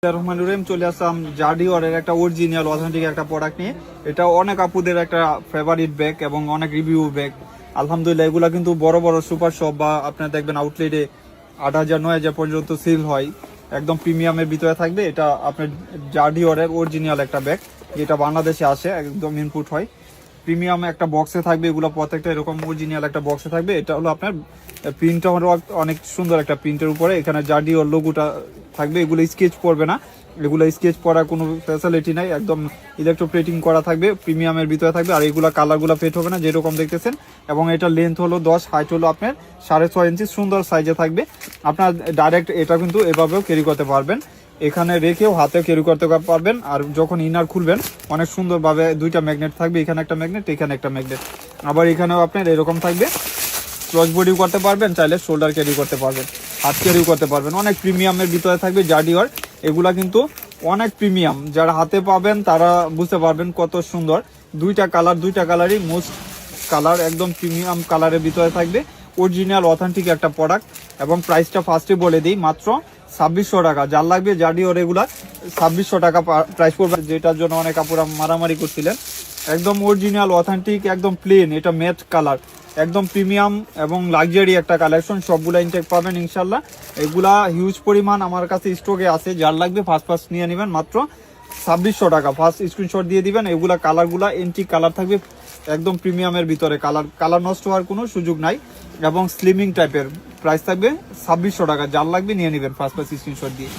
রহমানুর রহিম, চলে আসলাম জার্ডিওরের একটা অরিজিনাল অথেন্টিক একটা প্রোডাক্ট নিয়ে। এটা অনেক আপুদের একটা ফেভারিট ব্যাগ এবং অনেক রিভিউ ব্যাগ। আলহামদুলিল্লাহ এগুলা কিন্তু বড় বড় সুপার শপ বা আপনার দেখবেন আউটলেটে 8,000 9,000 পর্যন্ত সেল হয়। একদম প্রিমিয়ামের ভিতরে থাকবে। এটা আপনার জার্ডিওরের অরিজিনাল একটা ব্যাগ, যেটা বাংলাদেশে আসে, একদম ইনপুট হয়। প্রিমিয়াম একটা বক্সে থাকবে, এগুলো প্রত্যেকটা এরকম অরিজিনাল একটা বক্সে থাকবে। এটা হলো আপনার প্রিন্টটা হলো অনেক সুন্দর একটা প্রিন্টের উপরে, এখানে জার্ডিওর লোগোটা থাকবে। এগুলো স্কেচ পড়বে না, এগুলো স্কেচ পড়ার কোনো ফ্যাসিলিটি নাই, একদম ইলেকট্রোপ্লেটিং করা থাকবে, প্রিমিয়ামের ভিতরে থাকবে। আর এগুলো কালারগুলো ফেট হবে না, যেরকম দেখতেছেন। এবং এটা লেন্থ হলো 10, হাইট হলো আপনার 6.5 ইঞ্চি, সুন্দর সাইজে থাকবে। আপনার ডাইরেক্ট এটা কিন্তু এভাবেও ক্যারি করতে পারবেন, এখানে রেখেও হাতে ক্যারি করতে পারবেন। আর যখন ইনার খুলবেন অনেক সুন্দরভাবে দুইটা ম্যাগনেট থাকবে, এখানে একটা ম্যাগনেট, এখানে একটা ম্যাগনেট। আবার এখানেও আপনার এরকম থাকবে, ক্রস বডিও করতে পারবেন, চাইলে শোল্ডার ক্যারি করতে পারবেন, হাত ক্যারিও করতে পারবেন। অনেক প্রিমিয়ামের ভিতরে থাকবে জার্ডিওর। এগুলা কিন্তু অনেক প্রিমিয়াম, যারা হাতে পাবেন তারা বুঝতে পারবেন কত সুন্দর। দুইটা কালারই মোস্ট কালার, একদম প্রিমিয়াম কালারের ভিতরে থাকবে। অরিজিনাল অথেন্টিক একটা প্রোডাক্ট। এবং প্রাইসটা ফার্স্টে বলে দিই, মাত্র 2600 টাকা। যার লাগবে জার্ডিওর রেগুলার 2600 টাকা প্রাইস পড়বে, যেটার জন্য অনেক আপুরা মারামারি করছিলেন। একদম অরিজিনাল অথেন্টিক, একদম প্লেন, এটা ম্যাট কালার, একদম প্রিমিয়াম এবং লাক্সারি একটা কালেকশন। সবগুলা ইনটেক পাবেন ইনশাল্লাহ। এগুলা হিউজ পরিমাণ আমার কাছে স্টকে আছে, যার লাগবে ফার্স্ট নিয়ে নেবেন। মাত্র 2600 টাকা, ফার্স্ট স্ক্রিনশট দিয়ে দিবেন। এগুলা কালারগুলা এন্টিক কালার থাকবে, একদম প্রিমিয়ামের ভিতরে। কালার নষ্ট হওয়ার কোনো সুযোগ নাই এবং স্লিমিং টাইপের। প্রাইস থাকবে 2600 টাকা, যার লাগবে নিয়ে নেবেন ফার্স্ট স্ক্রিনশট দিয়ে।